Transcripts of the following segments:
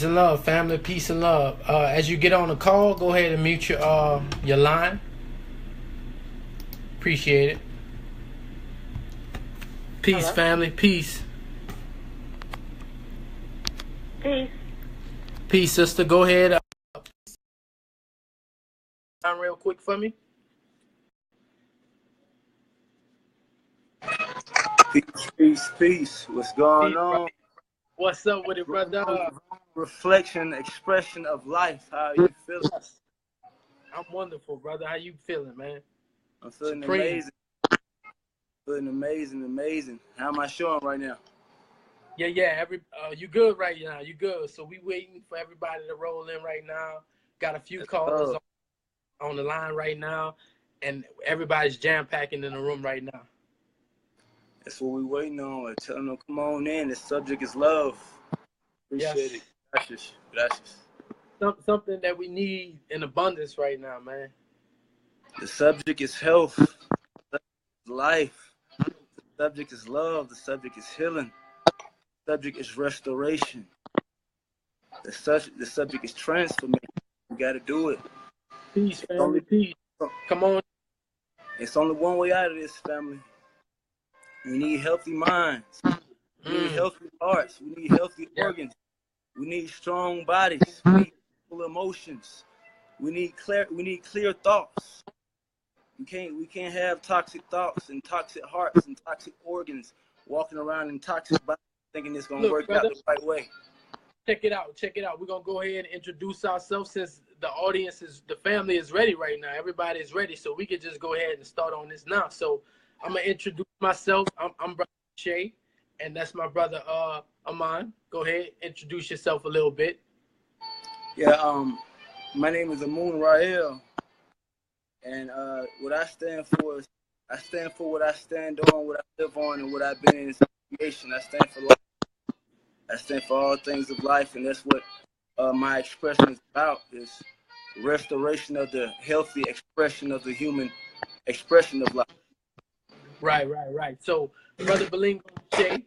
Peace and love, family. Peace and love. As you get on the call, go ahead and mute your line. Appreciate it. Peace, Hello? family. Peace. Peace. Peace, sister. Go ahead. Real quick for me. Peace. What's going Peace, on? What's up with it, brother? Reflection, expression of life. How you feeling? I'm wonderful, brother. How you feeling, man? I'm feeling Supreme. amazing. Feeling amazing. How am I showing right now? Yeah. You good right now? You good? So we waiting for everybody to roll in right now. Got a few callers on the line right now, and everybody's jam packing in the room right now. That's what we waiting on. Telling them, come on in. The subject is love. Appreciate it. Gracias. Something that we need in abundance right now, man. The subject is health. The subject is life. The subject is love. The subject is healing. The subject is restoration. The subject is transformation. We got to do it. Peace, family. Peace. Come on. It's only one way out of this, family. We need healthy minds. We need healthy hearts. We need healthy organs. We need strong bodies. We need full emotions. We need clear thoughts. We can't have toxic thoughts and toxic hearts and toxic organs walking around in toxic bodies thinking it's gonna work out the right way. Check it out. We're gonna go ahead and introduce ourselves since the family is ready right now. Everybody is ready, so we could just go ahead and start on this now. So I'm gonna introduce myself. I'm Brother Shay, and that's my brother Amun. Go ahead, introduce yourself a little bit. Yeah, my name is Amun Rael, and what I stand for is I stand for what I stand on, what I live on, and what I've been in creation. I stand for life. I stand for all things of life, and that's what my expression is about, is restoration of the healthy expression of the human expression of life. Right. So, Brother Belingo Shay,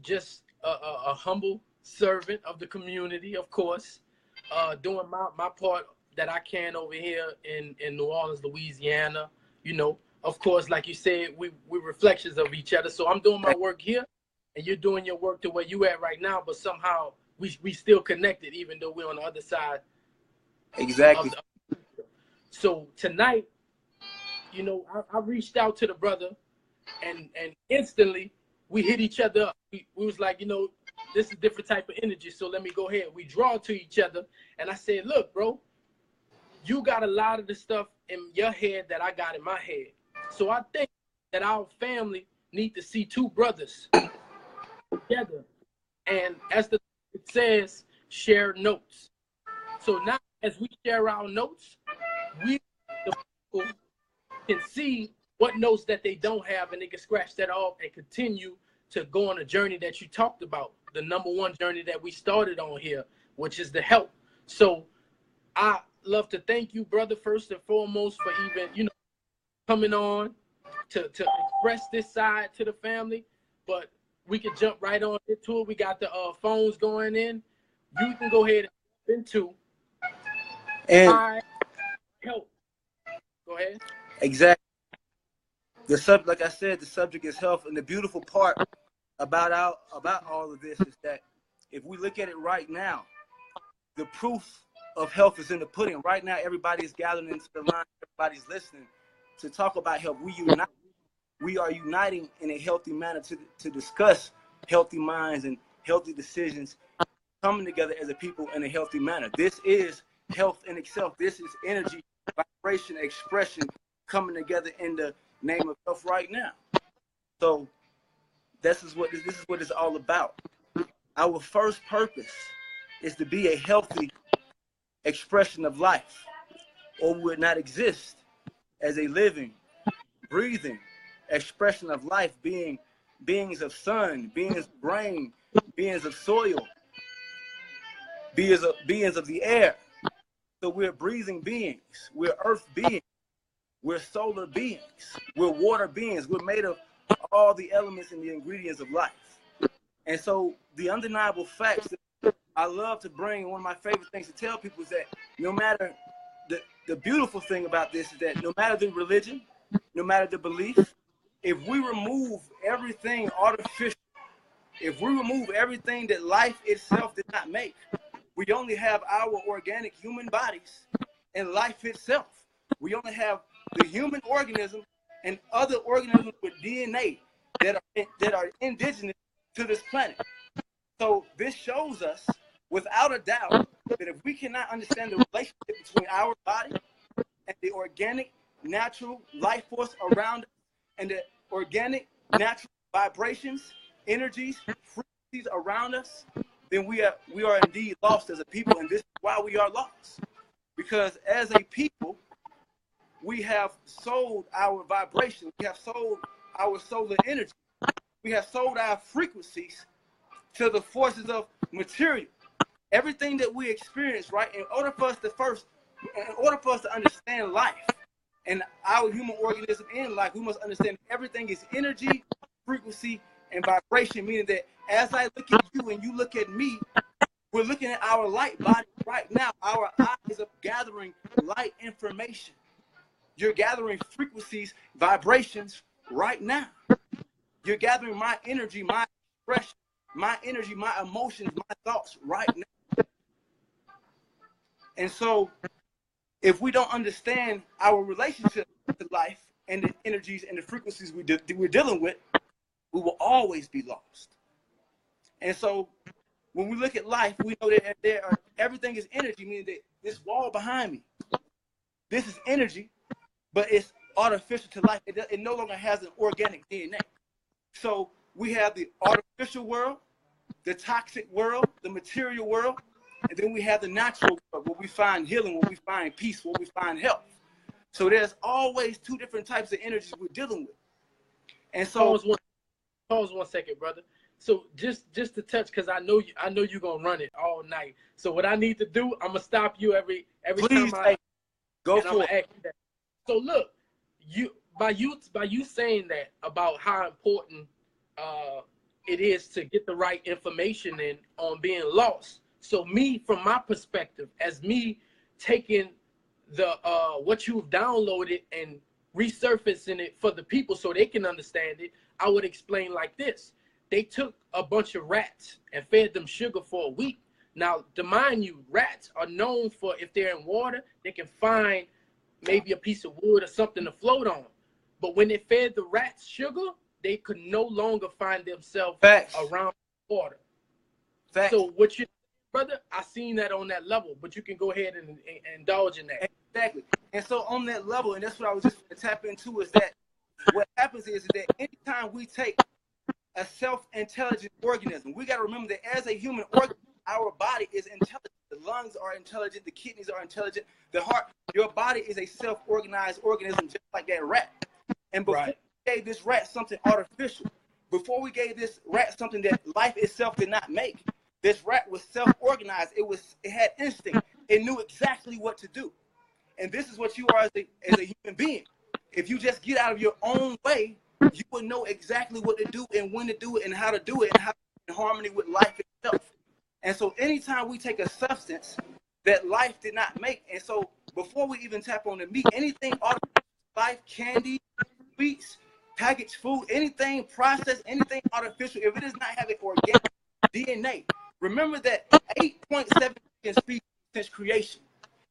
just a humble servant of the community, of course, doing my part that I can over here in New Orleans, Louisiana. You know, of course, like you said, we're reflections of each other. So I'm doing my work here, and you're doing your work to where you at right now, but somehow we still connected, even though we're on the other side. Exactly. So tonight, you know, I reached out to the brother, and instantly we hit each other up. We was like, you know, this is a different type of energy, so let me go ahead. We draw to each other, and I said, look, bro, you got a lot of the stuff in your head that I got in my head. So I think that our family need to see two brothers together, and as it says, share notes. So now as we share our notes, we the people can see what notes that they don't have, and they can scratch that off and continue to go on a journey that you talked about, the number one journey that we started on here, which is the help. So I love to thank you, brother, first and foremost, for even, you know, coming on to express this side to the family. But we can jump right on into it. We got the phones going in. You can go ahead and jump into and help. Go ahead. Exactly. Like I said, the subject is health, and the beautiful part about all of this is that if we look at it right now, the proof of health is in the pudding. Right now, everybody's gathering into the line. Everybody's listening to talk about health. We are uniting in a healthy manner to discuss healthy minds and healthy decisions, coming together as a people in a healthy manner. This is health in itself. This is energy, vibration, expression coming together in the name of health right now. So this is what it's all about. Our first purpose is to be a healthy expression of life, or we would not exist as a living, breathing expression of life, beings of sun, beings of rain, beings of soil, beings of the air. So we're breathing beings, we're earth beings, we're solar beings, we're water beings, we're made of all the elements and the ingredients of life. And so the undeniable facts I love to bring, one of my favorite things to tell people is that no matter, the beautiful thing about this is that no matter the religion, no matter the belief, if we remove everything artificial, if we remove everything that life itself did not make, we only have our organic human bodies and life itself. We only have the human organism and other organisms with DNA that are indigenous to this planet. So this shows us, without a doubt, that if we cannot understand the relationship between our body and the organic, natural life force around us, and the organic, natural vibrations, energies, frequencies around us, then we are indeed lost as a people, and this is why we are lost. Because as a people, we have sold our vibration, we have sold our solar energy, we have sold our frequencies to the forces of material. Everything that we experience, right, in order for us to understand life and our human organism in life, we must understand everything is energy, frequency, and vibration, meaning that as I look at you and you look at me, we're looking at our light body right now. Our eyes are gathering light information. You're gathering frequencies, vibrations right now. You're gathering my energy, my expression, my energy, my emotions, my thoughts right now. And so if we don't understand our relationship to life and the energies and the frequencies we're dealing with, we will always be lost. And so when we look at life, we know that everything is energy, meaning that this wall behind me, this is energy, but it's artificial to life. It no longer has an organic DNA. So we have the artificial world, the toxic world, the material world, and then we have the natural world where we find healing, where we find peace, where we find health. So there's always two different types of energies we're dealing with. And so pause one second, brother. So just to touch, because I know you're gonna run it all night. So what I need to do, I'm gonna stop you every please, time I go for it. Ask you that. So look, by you saying that about how important it is to get the right information in on being lost. So me, from my perspective, as me taking the what you've downloaded and resurfacing it for the people so they can understand it, I would explain like this. They took a bunch of rats and fed them sugar for a week. Now, to mind you, rats are known for, if they're in water, they can find maybe a piece of wood or something to float on. But when they fed the rats sugar, they could no longer find themselves around water. Facts. So what you, brother, I seen that on that level, but you can go ahead and indulge in that. Exactly. And so on that level, and that's what I was just going to tap into, is that what happens is that anytime we take a self-intelligent organism, we got to remember that as a human organism, our body is intelligent. The lungs are intelligent. The kidneys are intelligent. The heart, your body is a self-organized organism, just like that rat. And before we gave this rat something artificial, before we gave this rat something that life itself did not make, this rat was self-organized. It had instinct. It knew exactly what to do. And this is what you are as a human being. If you just get out of your own way, you will know exactly what to do and when to do it and how to do it and how to be in harmony with life itself. And so anytime we take a substance that life did not make, and so before we even tap on the meat, anything artificial, life, candy, sweets, packaged food, anything processed, anything artificial, if it does not have an organic DNA, remember that 8.7 billion species since creation.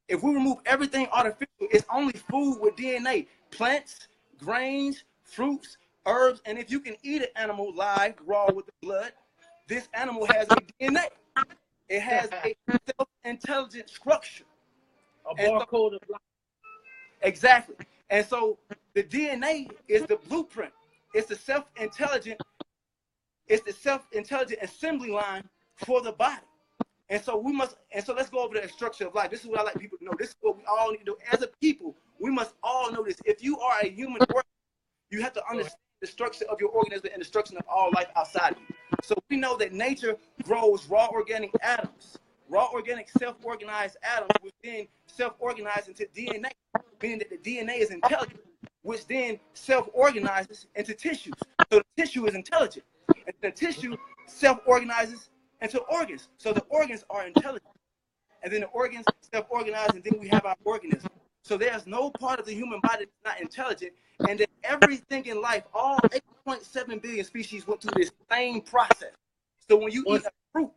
If we remove everything artificial, it's only food with DNA, plants, grains, fruits, herbs, and if you can eat an animal live, raw with the blood, this animal has a DNA. It has a self-intelligent structure. A barcode of life. Exactly. And so the DNA is the blueprint. It's the self-intelligent assembly line for the body. And so let's go over the structure of life. This is what I like people to know. This is what we all need to do. As a people, we must all know this. If you are a human organism, you have to understand the structure of your organism and the structure of all life outside of you. So we know that nature grows raw organic atoms, raw organic self-organized atoms, which then self-organize into DNA, meaning that the DNA is intelligent, which then self-organizes into tissues. So the tissue is intelligent, and the tissue self-organizes into organs. So the organs are intelligent. And then the organs self-organize, and then we have our organism. So there's no part of the human body that's not intelligent, and that everything in life, all 8.7 billion species went through this same process. So when you eat a fruit,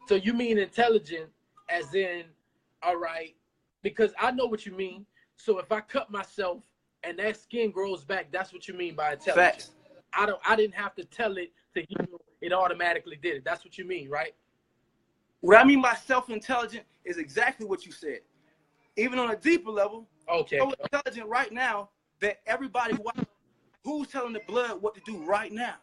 so you mean intelligent as in, all right, because I know what you mean. So if I cut myself and that skin grows back, that's what you mean by intelligent. Facts. I didn't have to tell it to heal, it automatically did it. That's what you mean, right? What I mean by self-intelligent is exactly what you said. Even on a deeper level, okay, so intelligent right now that everybody, who's telling the blood what to do right now?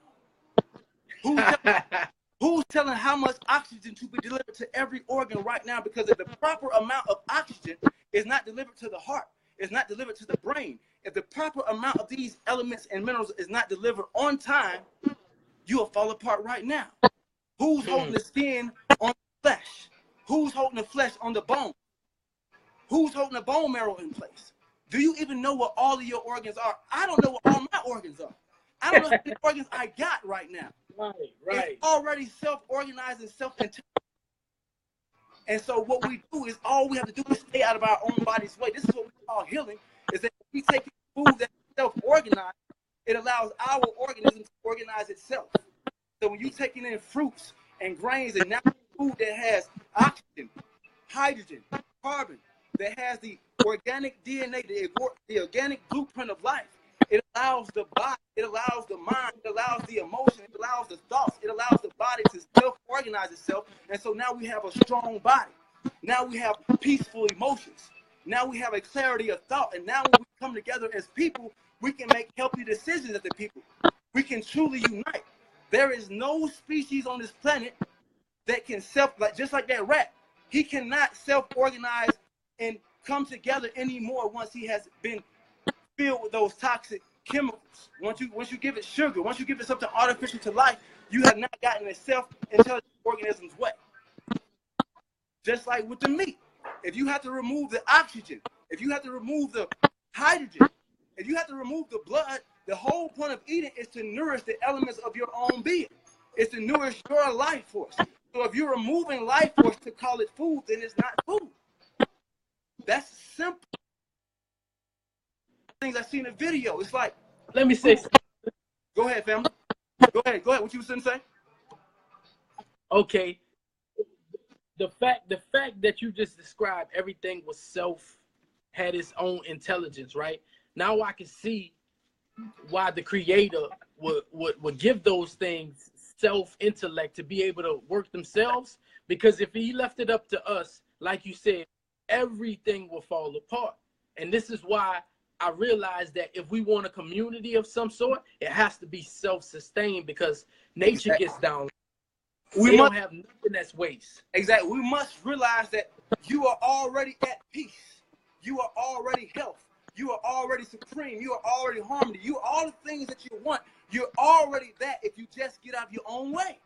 Who's telling how much oxygen to be delivered to every organ right now? Because if the proper amount of oxygen is not delivered to the heart, is not delivered to the brain, if the proper amount of these elements and minerals is not delivered on time, you will fall apart right now. Who's holding the skin on the flesh? Who's holding the flesh on the bone? Who's holding the bone marrow in place? Do you even know what all of your organs are? I don't know what all my organs are. I don't know how many organs I got right now. Right. It's already self-organized and self-intelligent. And so what we do is all we have to do is stay out of our own body's way. This is what we call healing, is that if we take food that's self-organized, it allows our organism to organize itself. So when you're taking in fruits and grains and natural food that has oxygen, hydrogen, carbon, that has the organic DNA, the organic blueprint of life, it allows the body, it allows the mind, it allows the emotion, it allows the thoughts, it allows the body to self-organize itself. And so now we have a strong body. Now we have peaceful emotions. Now we have a clarity of thought. And now when we come together as people, we can make healthy decisions as the people. We can truly unite. There is no species on this planet that can just like that rat, he cannot self-organize and come together anymore once he has been filled with those toxic chemicals. Once you give it sugar, once you give it something artificial to life, you have not gotten a self-intelligent organism's way. Just like with the meat. If you have to remove the oxygen, if you have to remove the hydrogen, if you have to remove the blood, the whole point of eating is to nourish the elements of your own being. It's to nourish your life force. So if you're removing life force to call it food, then it's not food. That's simple. Things I see in the video. It's like, let me say something. Go ahead, family. Go ahead. What you was going to say? Okay. The fact that you just described everything was had its own intelligence, right? Now I can see why the creator would give those things self-intellect to be able to work themselves, because if he left it up to us, like you said, everything will fall apart. And this is why I realized that if we want a community of some sort, it has to be self-sustained, because nature gets down. We don't have nothing that's waste. Exactly. We must realize that you are already at peace. You are already health. You are already supreme. You are already harmony. You are all the things that you want. You're already that if you just get out of your own way.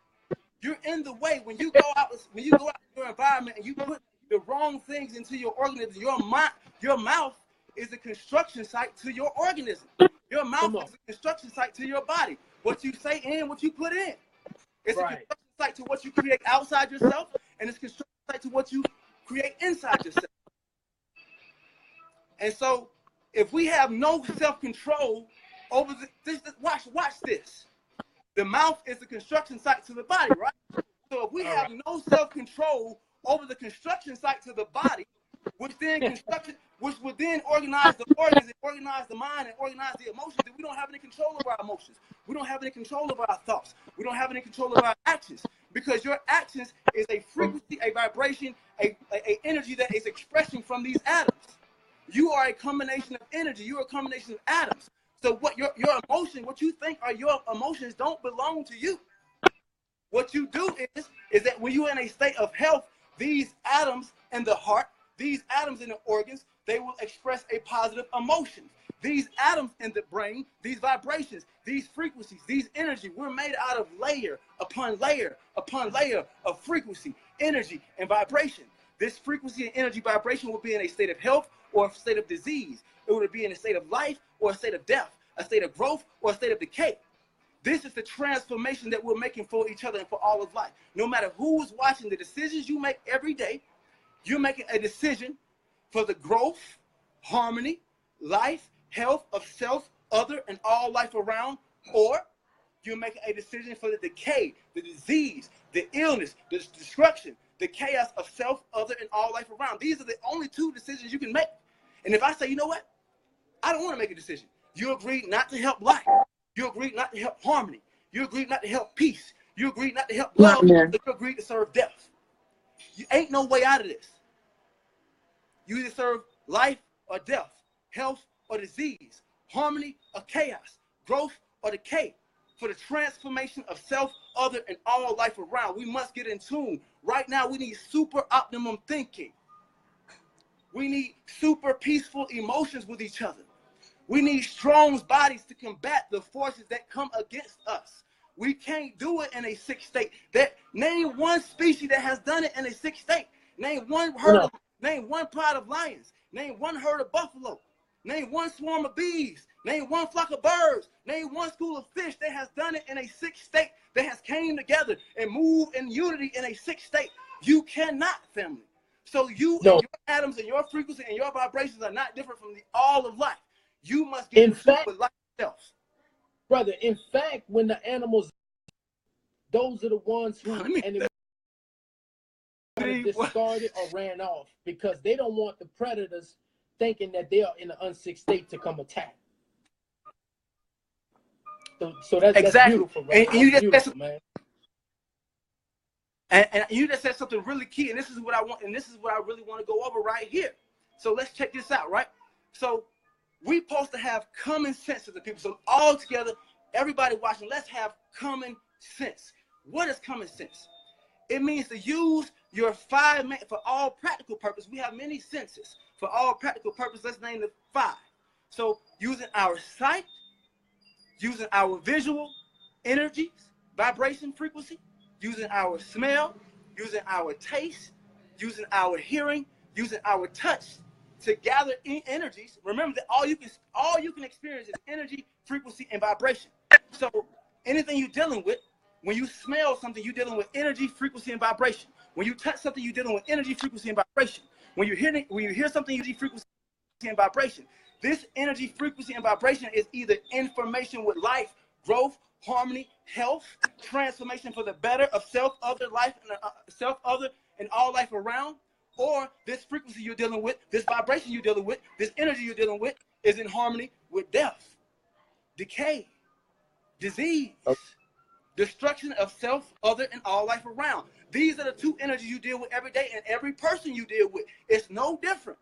You're in the way. When you go out in your environment and you put the wrong things into your organism, your mouth is a construction site to your organism. Your mouth is a construction site to your body. What you say in, what you put in. It's a construction site to what you create outside yourself, and it's a construction site to what you create inside yourself. And so, if we have no self-control over watch this. The mouth is the construction site to the body, right? So if we have no self-control over the construction site to the body, which would then organize the organs and organize the mind and organize the emotions, then we don't have any control over our emotions. We don't have any control over our thoughts. We don't have any control over our actions, because your actions is a frequency, a vibration, a energy that is expressing from these atoms. You are a combination of energy. You are a combination of atoms. So what your emotion, what you think are your emotions, don't belong to you. What you do is that when you're in a state of health, these atoms in the heart, these atoms in the organs, they will express a positive emotion. These atoms in the brain, these vibrations, these frequencies, these energy, we're made out of layer upon layer upon layer of frequency, energy, and vibration. This frequency and energy vibration will be in a state of health or a state of disease. It would be in a state of life or a state of death, a state of growth or a state of decay. This is the transformation that we're making for each other and for all of life. No matter who's watching, the decisions you make every day, you're making a decision for the growth, harmony, life, health of self, other, and all life around, or you're making a decision for the decay, the disease, the illness, the destruction, the chaos of self, other, and all life around. These are the only two decisions you can make. And if I say, you know what? I don't want to make a decision. You agreed not to help life. You agreed not to help harmony. You agreed not to help peace. You agreed not to help love. You agreed to serve death. You ain't no way out of this. You either serve life or death, health or disease, harmony or chaos, growth or decay. For the transformation of self, other, and all life around, we must get in tune. Right now, we need super optimum thinking. We need super peaceful emotions with each other. We need strong bodies to combat the forces that come against us. We can't do it in a sick state. Name one species that has done it in a sick state. Name one herd name one pride of lions. Name one herd of buffalo. Name one swarm of bees. Name one flock of birds. Name one school of fish that has done it in a sick state, that has came together and moved in unity in a sick state. You cannot, family. So you and your atoms and your frequency and your vibrations are not different from the all of life. You must get in fact with life itself. Brother, in fact, when the animals, those are the ones who discarded or ran off because they don't want the predators thinking that they are in an unsick state to come attack. So that's beautiful, right? And you just said, man. And you just said something really key, and this is what I want, and this is what I really want to go over right here. So let's check this out, right? So we're supposed to have common sense as the people. So all together, everybody watching, let's have common sense. What is common sense? It means to use your for all practical purpose. We have many senses. For all practical purpose, let's name the 5. So using our sight, using our visual energies, vibration, frequency, using our smell, using our taste, using our hearing, using our touch to gather energies. Remember that all you can experience is energy, frequency, and vibration. So anything you're dealing with, when you smell something, you're dealing with energy, frequency, and vibration. When you touch something, you're dealing with energy, frequency, and vibration. When you hear something, energy, frequency, and vibration. This energy, frequency, and vibration is either information with life, growth, harmony, health, transformation for the better of self, other, life, and self, other, and all life around, or this frequency you're dealing with, this vibration you're dealing with, this energy you're dealing with is in harmony with death, decay, disease, destruction of self, other, and all life around. These are the 2 energies you deal with every day, and every person you deal with. It's no different.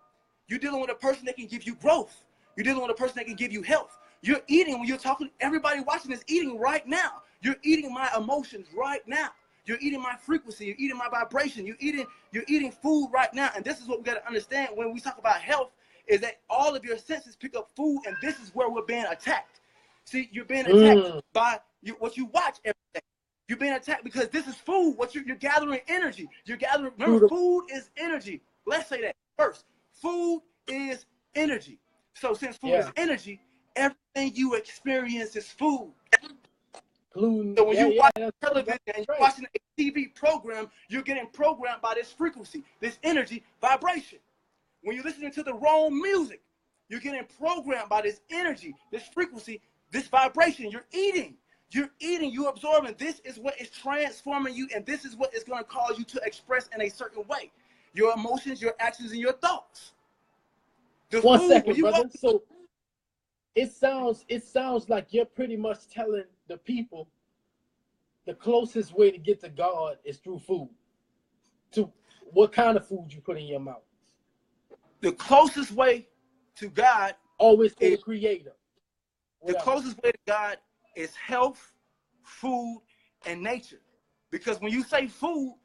You're dealing with a person that can give you growth. You're dealing with a person that can give you health. You're eating when you're talking. Everybody watching is eating right now. You're eating my emotions right now. You're eating my frequency. You're eating my vibration. You're eating food right now. And this is what we got to understand when we talk about health, is that all of your senses pick up food, and this is where we're being attacked. See, you're being attacked by what you watch every day. You're being attacked because this is food. You're gathering energy. You're gathering. Remember, food is energy. Let's say that first. Food is energy. So since food is energy, everything you experience is food. So when you watch television and you're watching a TV program, you're getting programmed by this frequency, this energy, vibration. When you're listening to the wrong music, you're getting programmed by this energy, this frequency, this vibration. You're eating, you're absorbing. This is what is transforming you, and this is what is going to cause you to express in a certain way. Your emotions, your actions, and your thoughts. One second, brother. So it sounds like you're pretty much telling the people the closest way to get to God is through food. To what kind of food you put in your mouth? The closest way to God always is the Creator. The closest way to God is health, food, and nature. Because when you say food,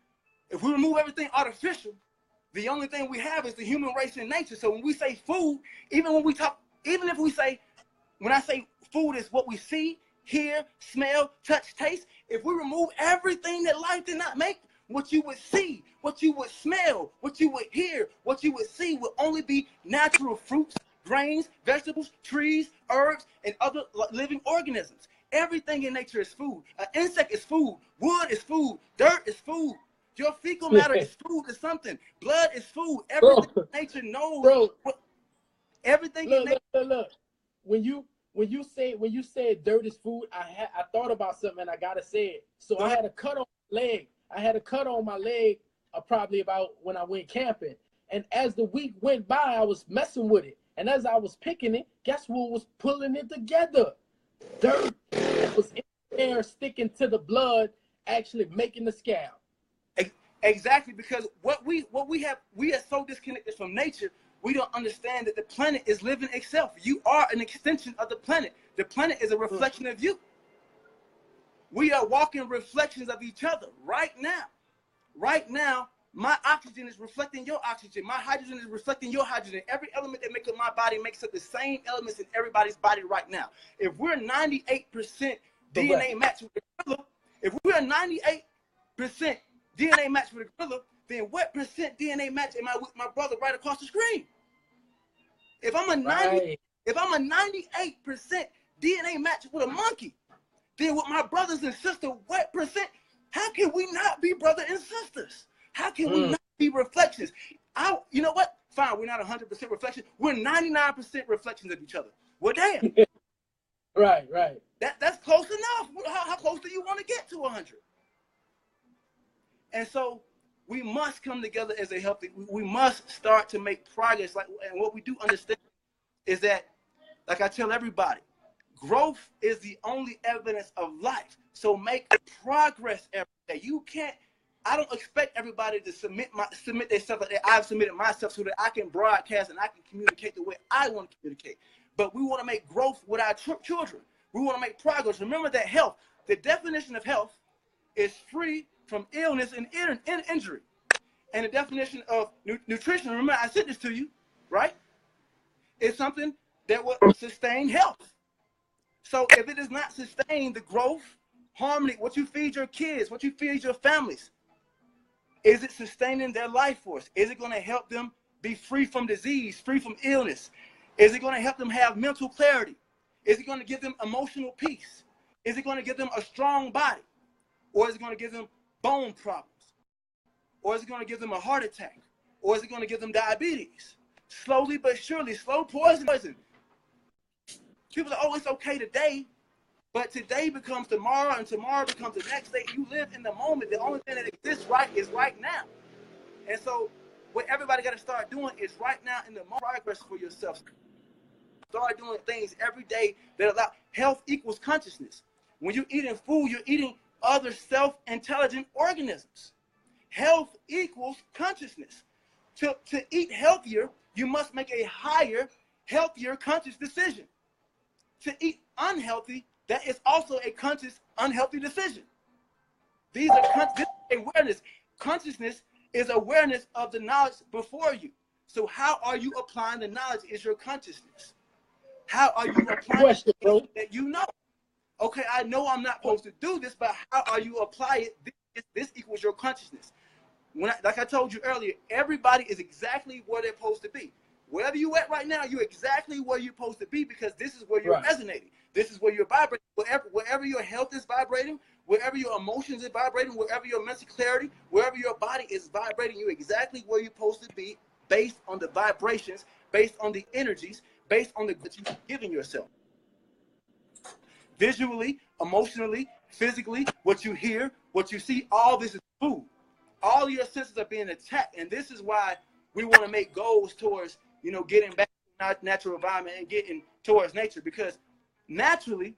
if we remove everything artificial, the only thing we have is the human race and nature. So when we say food, even if we say, when I say food is what we see, hear, smell, touch, taste, if we remove everything that life did not make, what you would see, what you would smell, what you would hear, what you would see would only be natural fruits, grains, vegetables, trees, herbs, and other living organisms. Everything in nature is food. An insect is food. Wood is food. Dirt is food. Your fecal matter is food to something. Blood is food. Everything in nature knows. Everything in nature. Look. When you said dirt is food, I thought about something and I gotta say it. So I had a cut on my leg. I had a cut on my leg probably about when I went camping. And as the week went by, I was messing with it. And as I was picking it, guess what was pulling it together? Dirt was in there sticking to the blood, actually making the scab. Exactly, because what we have, we are so disconnected from nature. We don't understand that the planet is living itself. You are an extension of the planet. The planet is a reflection of you. We are walking reflections of each other right now. Right now, my oxygen is reflecting your oxygen. My hydrogen is reflecting your hydrogen. Every element that makes up my body makes up the same elements in everybody's body right now. If we're 98% DNA match with a gorilla, if we're 98% DNA match with a gorilla, then what percent DNA match am I with my brother right across the screen? If I'm a 98% DNA match with a monkey, then with my brothers and sisters, what percent? How can we not be brother and sisters? How can we not be reflections? You know what? Fine, we're not 100% reflection. We're 99% reflections of each other. Well, damn. Right. That's close enough. How close do you want to get to 100? And so we must come together as a healthy. We must start to make progress. And what we do understand is that, like I tell everybody, growth is the only evidence of life. So make progress every day. You can't. I don't expect everybody to submit themselves like that I've submitted myself so that I can broadcast and I can communicate the way I want to communicate. But we want to make growth with our children. We want to make progress. Remember that health, the definition of health is free from illness and injury. And the definition of nutrition, remember I said this to you, right? It's something that will sustain health. So if it does not sustain the growth, harmony, what you feed your kids, what you feed your families, is it sustaining their life force? Is it going to help them be free from disease, free from illness? Is it going to help them have mental clarity? Is it going to give them emotional peace? Is it going to give them a strong body? Or is it going to give them bone problems? Or is it going to give them a heart attack? Or is it going to give them diabetes? Slowly but surely, slow poison. People say, oh, it's okay today. But today becomes tomorrow, and tomorrow becomes the next day. You live in the moment. The only thing that exists is right now. And so what everybody got to start doing is right now in the progress for yourself. Start doing things every day that allow health equals consciousness. When you're eating food, you're eating other self-intelligent organisms. Health equals consciousness. To eat healthier, you must make a higher, healthier conscious decision. To eat unhealthy, that is also a conscious, unhealthy decision. These are this is awareness. Consciousness is awareness of the knowledge before you. So how are you applying the knowledge is your consciousness. How are you applying it that you know? Okay, I know I'm not supposed to do this, but how are you applying it? This equals your consciousness. Like I told you earlier, everybody is exactly where they're supposed to be. Wherever you're at right now, you're exactly where you're supposed to be because this is where you're resonating. This is where you're vibrating. Wherever your health is vibrating, wherever your emotions are vibrating, wherever your mental clarity, wherever your body is vibrating, you're exactly where you're supposed to be based on the vibrations, based on the energies, based on the good you're giving yourself. Visually, emotionally, physically, what you hear, what you see, all this is food. All your senses are being attacked. And this is why we want to make goals towards, getting back to our natural environment and getting towards nature. Because naturally,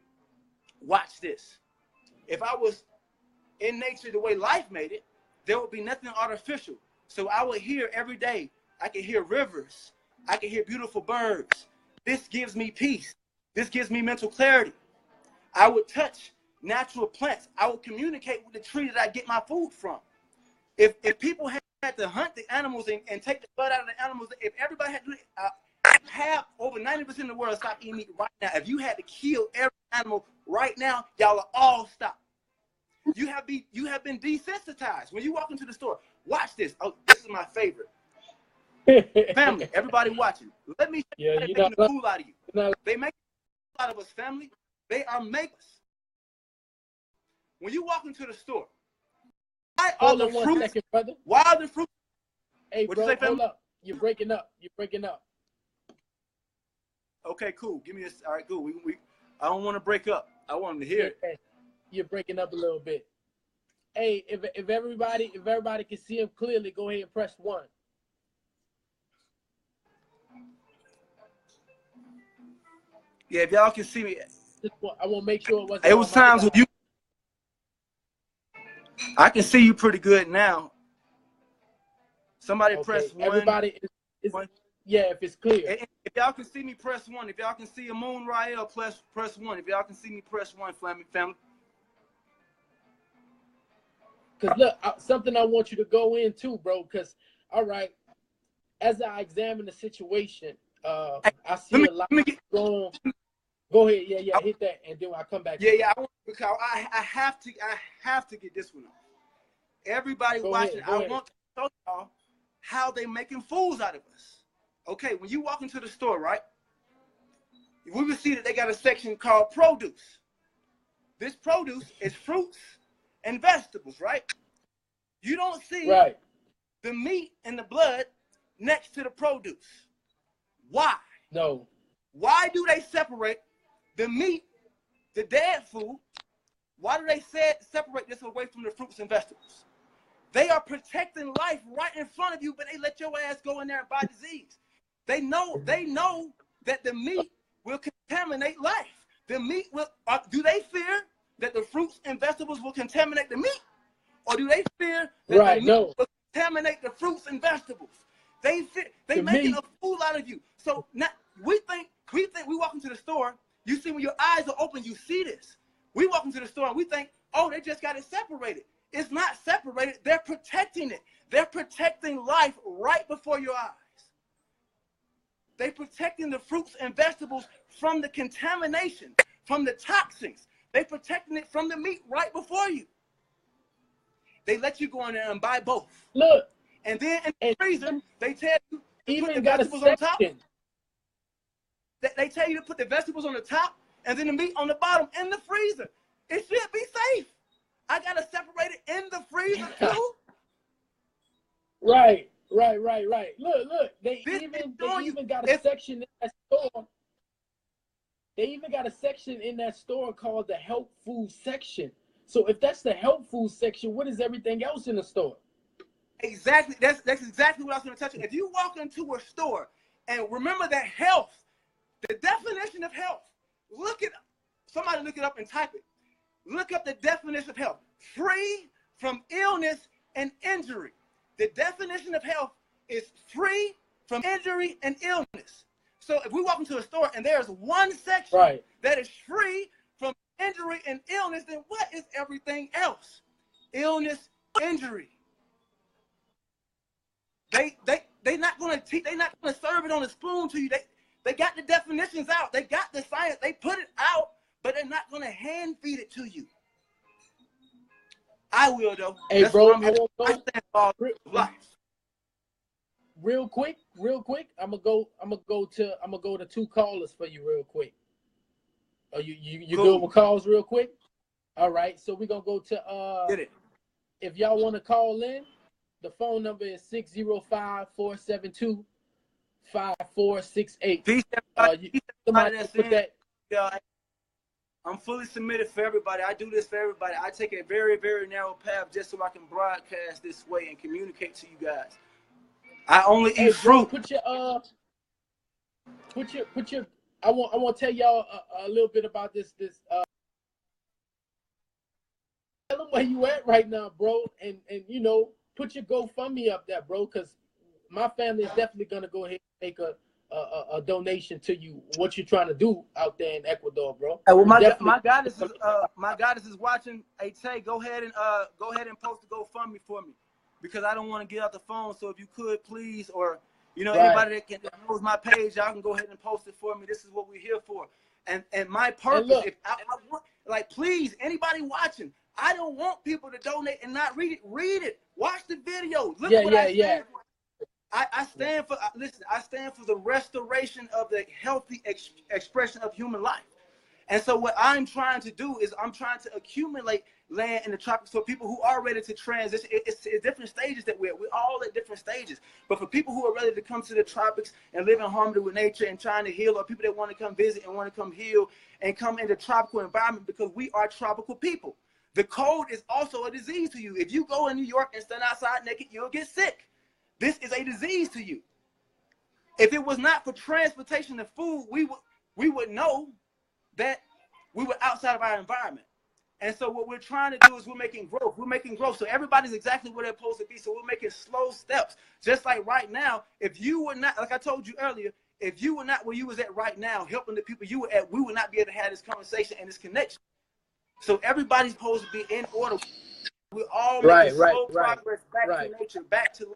watch this. If I was in nature the way life made it, there would be nothing artificial. So I would hear every day. I can hear rivers. I can hear beautiful birds. This gives me peace. This gives me mental clarity. I would touch natural plants. I would communicate with the tree that I get my food from. If people had to hunt the animals and take the blood out of the animals, if everybody had to have over 90% of the world stop eating meat right now, if you had to kill every animal right now, y'all will all stop. You have been desensitized. When you walk into the store, watch this. Oh, this is my favorite. Family, everybody watching. Let me show you how they're making the fool out of you. They make a fool out of us, family. They are makers. when you walk into the store, why are Hold the on one fruits? second, brother. Why are the fruits? Hey, What bro, you say, hold family? up. You're breaking up. You're breaking up. Okay, cool. Give me this. All right, cool. I don't want to break up. I want them to hear it. Yeah, you're breaking up a little bit. Hey, if everybody can see him clearly, go ahead and press 1. Yeah, if y'all can see me. I want to make sure it wasn't. It was times when you. I can see you pretty good now. Somebody okay. press 1. Everybody is yeah, if it's clear. If y'all can see me, press 1. If y'all can see Amun Rael, press 1. If y'all can see me, press 1, family. Because look, something I want you to go into, bro. Because all right, as I examine the situation, I see a lot going. Go ahead, yeah, hit that, and then I'll come back. Yeah. I have to get this one off. Everybody watching, I want to show y'all how they making fools out of us. Okay, when you walk into the store, right? We will see that they got a section called produce. This produce is fruits and vegetables, right? You don't see the meat and the blood next to the produce. Why? No. Why do they separate the meat, the dead food? Why do they separate this away from the fruits and vegetables? They are protecting life right in front of you, but they let your ass go in there and buy disease. They know that the meat will contaminate life. The meat will. Do they fear that the fruits and vegetables will contaminate the meat, or do they fear that the meat will contaminate the fruits and vegetables? They making a fool out of you. So now we think we walk into the store. You see, when your eyes are open, you see this. We walk into the store and we think, oh, they just got it separated. It's not separated. They're protecting it. They're protecting life right before your eyes. They're protecting the fruits and vegetables from the contamination, from the toxins. They're protecting it from the meat right before you. They let you go in there and buy both. Look. And then in the freezer, they tell you to put the got vegetables on top. They tell you to put the vegetables on the top and then the meat on the bottom in the freezer. It should be safe. I got to separate it in the freezer too. Right. Look. They even got a section in that store. They even got a section in that store called the health food section. So if that's the health food section, what is everything else in the store? Exactly. That's exactly what I was going to touch on. If you walk into a store and remember that health, the definition of health, somebody look it up and type it. Look up the definition of health. Free from illness and injury. The definition of health is free from injury and illness. So if we walk into a store and there's one section that is free from injury and illness, then what is everything else? Illness, injury. They not gonna serve it on a spoon to you. They got the definitions out. They got the science. They put it out, but they're not gonna hand feed it to you. I will though. Hey, that's bro, I stand for life. Real quick. I'm gonna go to 2 callers for you real quick. Oh, you Cool. good with calls real quick? All right, so we're gonna go to Get it. If y'all want to call in, the phone number is 605-472-5468. Peace, Somebody put that. I'm fully submitted for everybody. I do this for everybody. I take a very, very narrow path just so I can broadcast this way and communicate to you guys. I only eat fruit. Put your I want to tell y'all a little bit about this tell them where you at right now, bro, and you know, put your GoFundMe up there, bro, because my family is definitely gonna go ahead and make a donation to you. What you're trying to do out there in Ecuador, bro. Well, my goddess is watching. Hey Tay, go ahead and post the GoFundMe for me, because I don't want to get out the phone. So if you could please, or you know, anybody that knows my page, y'all can go ahead and post it for me. This is what we're here for. And my purpose, look, if I want, like, please, anybody watching, I don't want people to donate and not read it. Read it. Watch the video. Look what I stand for. I stand for, listen, I stand for the restoration of the healthy expression of human life. And so what I'm trying to do is I'm trying to accumulate land in the tropics for people who are ready to transition. It's different stages that we're all at different stages. But for people who are ready to come to the tropics and live in harmony with nature and trying to heal, or people that want to come visit and want to come heal and come into tropical environment, because we are tropical people. The cold is also a disease to you. If you go in New York and stand outside naked, you'll get sick. This is a disease to you. If it was not for transportation and food, we would know that we were outside of our environment. And so what we're trying to do is we're making growth. We're making growth. So everybody's exactly where they're supposed to be. So we're making slow steps. Just like right now, if you were not, like I told you earlier, if you were not where you was at right now, helping the people you were at, we would not be able to have this conversation and this connection. So everybody's supposed to be in order. We're all making slow progress back to nature, back to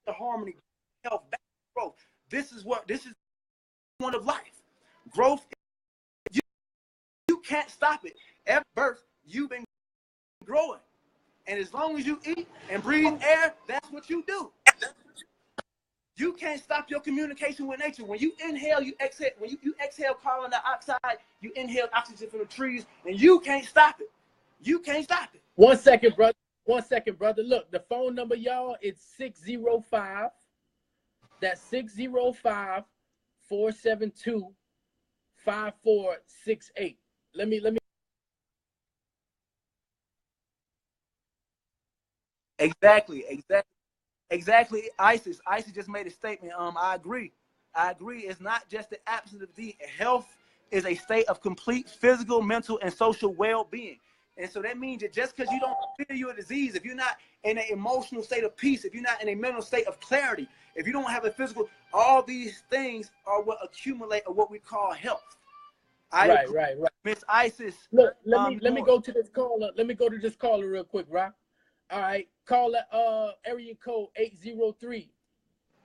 harmony, health, back to growth. This is one of life. Growth, you can't stop it. At birth, you've been growing. And as long as you eat and breathe air, that's what you do. You can't stop your communication with nature. When you inhale, you exhale. When you exhale carbon dioxide, you inhale oxygen from the trees, and you can't stop it. You can't stop it. 1 second, brother. 1 second, brother. Look, the phone number, y'all, it's 605. That's 605-472-5468. Let me. Exactly. Isis just made a statement. I agree. It's not just the absence of disease. Health is a state of complete physical, mental, and social well-being. And so that means that just because you don't feel you're a disease, if you're not in an emotional state of peace, if you're not in a mental state of clarity, if you don't have a physical, all these things are what accumulate or what we call health. Right. Miss Isis. Look, let me go to this caller. Let me go to this caller real quick, right? All right, caller, area code 803.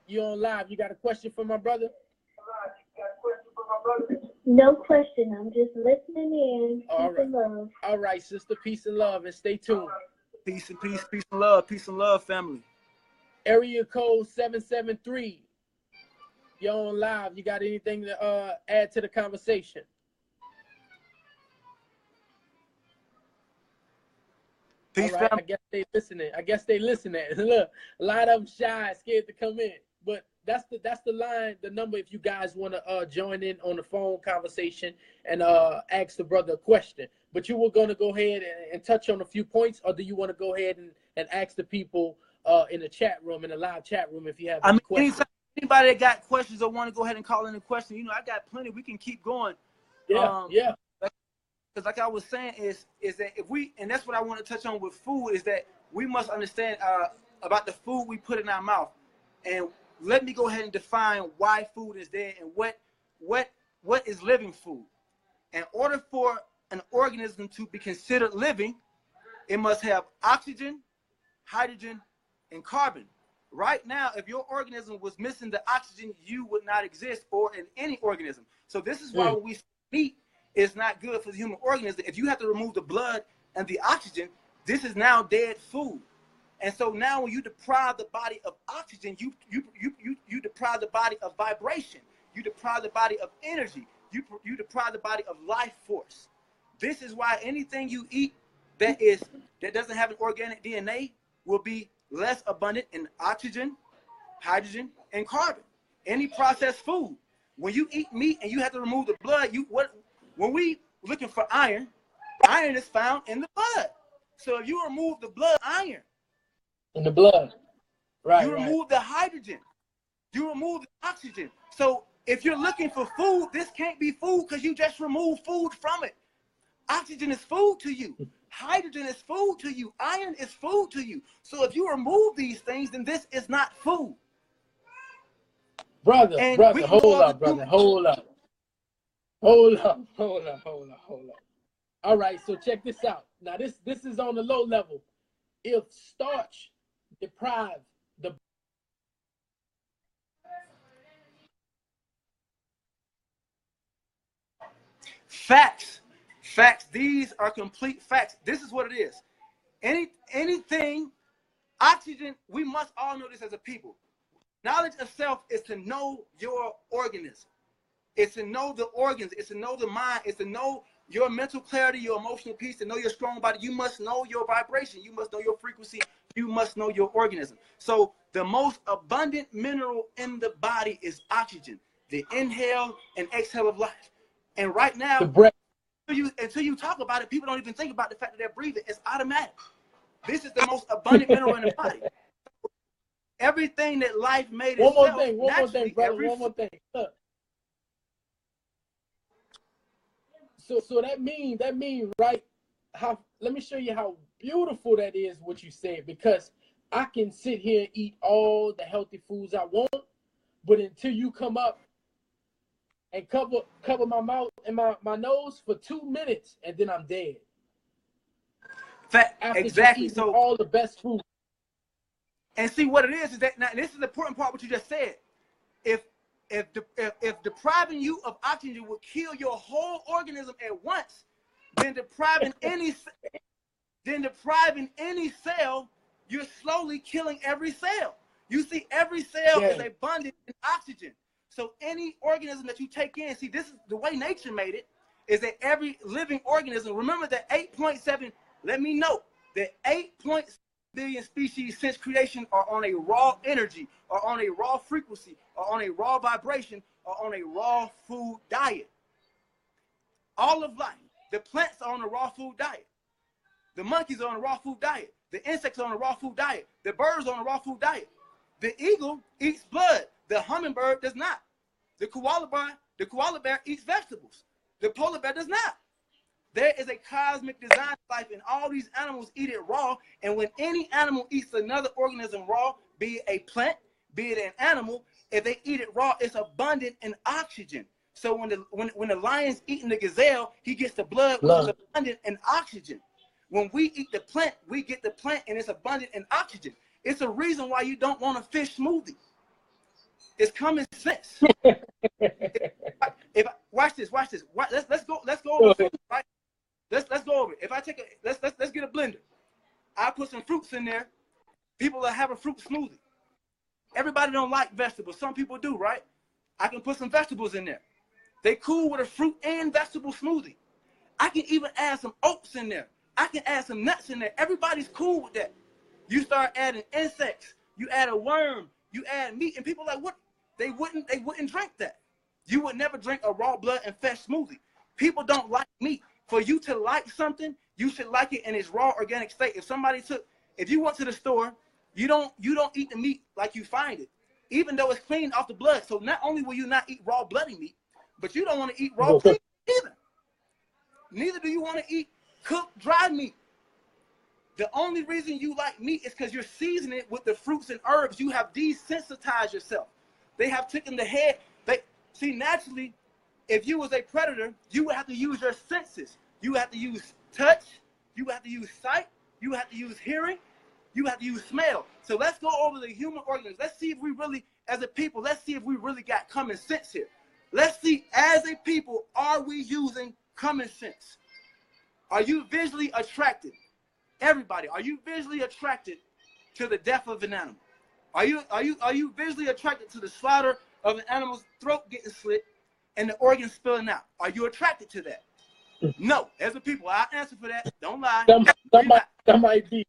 You on live? You got a question for my brother? No question. I'm just listening in. Peace and love. All right, sister. Peace and love, and stay tuned. Peace and love, family. Area code 773. You're on live. You got anything to add to the conversation? Peace, all right, family. I guess they listening. Look, a lot of them shy, scared to come in. But that's the line, the number if you guys want to join in on the phone conversation and ask the brother a question. But you were going to go ahead and touch on a few points, or do you want to go ahead and ask the people in the chat room, in the live chat room, if you have any questions? Anybody that got questions or want to go ahead and call in a question, I got plenty. We can keep going. Yeah. Because like I was saying, is that if we, and that's what I want to touch on with food, is that we must understand about the food we put in our mouth. And let me go ahead and define why food is there and what is living food. In order for an organism to be considered living, it must have oxygen, hydrogen, and carbon. Right now, if your organism was missing the oxygen, you would not exist, or in any organism. So this is why when we eat, it's not good for the human organism. If you have to remove the blood and the oxygen, this is now dead food. And so now when you deprive the body of oxygen, you deprive the body of vibration. You deprive the body of energy. You deprive the body of life force. This is why anything you eat that doesn't have an organic DNA will be less abundant in oxygen, hydrogen, and carbon. Any processed food. When you eat meat and you have to remove the blood, when we looking for iron is found in the blood. So if you remove the blood, iron in the blood, right? You remove the hydrogen, you remove the oxygen. So if you're looking for food, this can't be food because you just remove food from it. Oxygen is food to you. Hydrogen is food to you. Iron is food to you. So if you remove these things, then this is not food. Brother, hold up. All right, so check this out. Now this is on the low level. If starch deprives the facts, these are complete facts. This is what it is. Anything, oxygen, we must all know this as a people. Knowledge of self is to know your organism. It's to know the organs. It's to know the mind. It's to know your mental clarity, your emotional peace, to know your strong body. You must know your vibration. You must know your frequency. You must know your organism. So the most abundant mineral in the body is oxygen, the inhale and exhale of life. And right now, The breath. until you talk about it, people don't even think about the fact that they're breathing. It's automatic. This is the most abundant mineral in the body. Everything that life made One itself, more thing, brother. One more thing. Look. So that means right, how, let me show you how beautiful that is what you said, because I can sit here and eat all the healthy foods I want, but until you come up and cover my mouth and my nose for 2 minutes, and then I'm dead. Exactly. So all the best food. And see what it is that now this is the important part what you just said. If depriving you of oxygen would kill your whole organism at once, then depriving any cell, you're slowly killing every cell. You see, every cell is abundant in oxygen. So any organism that you take in, see, this is the way nature made it, is that every living organism, remember that 8.7, let me note that 8.7 billion species since creation are on a raw energy, or on a raw frequency, or on a raw vibration, or on a raw food diet. All of life, the plants are on a raw food diet. The monkeys are on a raw food diet. The insects are on a raw food diet. The birds are on a raw food diet. The eagle eats blood. The hummingbird does not. The koala bear eats vegetables. The polar bear does not. There is a cosmic design of life, and all these animals eat it raw. And when any animal eats another organism raw, be it a plant, be it an animal, if they eat it raw, it's abundant in oxygen. So when the lion's eating the gazelle, he gets the blood, which is abundant in oxygen. When we eat the plant, we get the plant, and it's abundant in oxygen. It's a reason why you don't want a fish smoothie. It's common sense. Watch this. Let's go over food, right? Let's go over it. If I take let's get a blender. I put some fruits in there. People that have a fruit smoothie. Everybody don't like vegetables. Some people do, right? I can put some vegetables in there. They cool with a fruit and vegetable smoothie. I can even add some oats in there. I can add some nuts in there. Everybody's cool with that. You start adding insects. You add a worm. You add meat, and people are like, what? They wouldn't drink that. You would never drink a raw blood and flesh smoothie. People don't like meat. For you to like something, you should like it in its raw organic state. If you went to the store, you don't eat the meat like you find it, even though it's clean off the blood. So not only will you not eat raw bloody meat, but you don't want to eat raw clean either. Neither do you want to eat cooked dry meat. The only reason you like meat is because you're seasoning it with the fruits and herbs. You have desensitized yourself. They have taken the head. See, naturally, if you was a predator, you would have to use your senses. You would have to use touch. You would have to use sight. You would have to use hearing. You would have to use smell. So let's go over the human organs. Let's see if we really, as a people, let's see if we really got common sense here. Let's see, as a people, are we using common sense? Are you visually attracted? Everybody, are you visually attracted to the death of an animal? Are you visually attracted to the slaughter of an animal's throat getting slit and the organs spilling out? Are you attracted to that? No. As a people, I'll answer for that. Don't lie. That might be.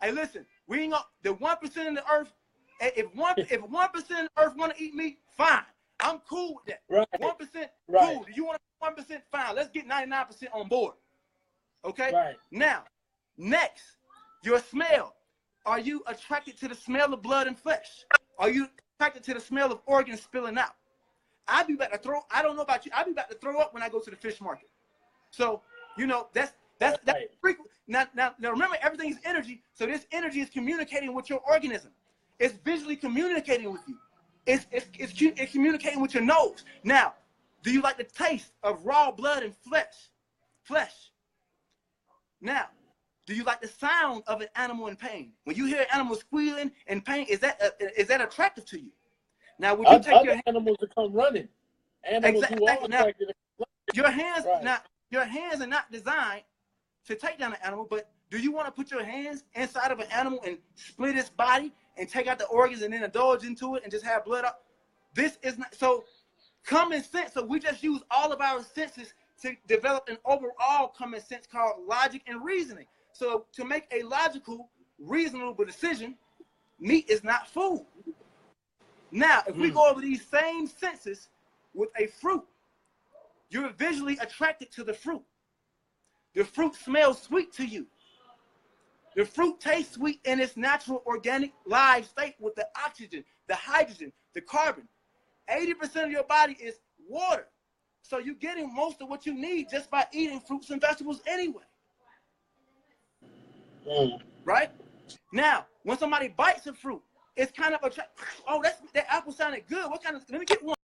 Hey, listen, we ain't gonna, the 1% of the earth, if 1% of the earth want to eat meat, fine. I'm cool with that. Right. 1%, right. Cool. Do you want 1%? Fine. Let's get 99% on board. Okay? Right. Now, next, your smell. Are you attracted to the smell of blood and flesh? Are you attracted to the smell of organs spilling out? I don't know about you, I'd be about to throw up when I go to the fish market. So, you know, that's right. frequent. Now remember, everything is energy. So this energy is communicating with your organism. It's visually communicating with you. It's communicating with your nose. Now, do you like the taste of raw blood and flesh? Now, do you like the sound of an animal in pain? When you hear an animal squealing in pain, is that attractive to you? Now, would you take your animals to come running? Animals who are attracted. Your hands, right. Now, your hands are not designed to take down an animal, but do you want to put your hands inside of an animal and split its body and take out the organs and then indulge into it and just have blood up? This is not so. Common sense. So we just use all of our senses to develop an overall common sense called logic and reasoning. So to make a logical, reasonable decision, meat is not food. Now, if we go over these same senses with a fruit, you're visually attracted to the fruit. The fruit smells sweet to you. The fruit tastes sweet in its natural, organic, live state with the oxygen, the hydrogen, the carbon. 80% of your body is water. So you're getting most of what you need just by eating fruits and vegetables anyway. Right? Now, when somebody bites a fruit, it's kind of attractive. Oh, that apple sounded good. What kind of, let me get one.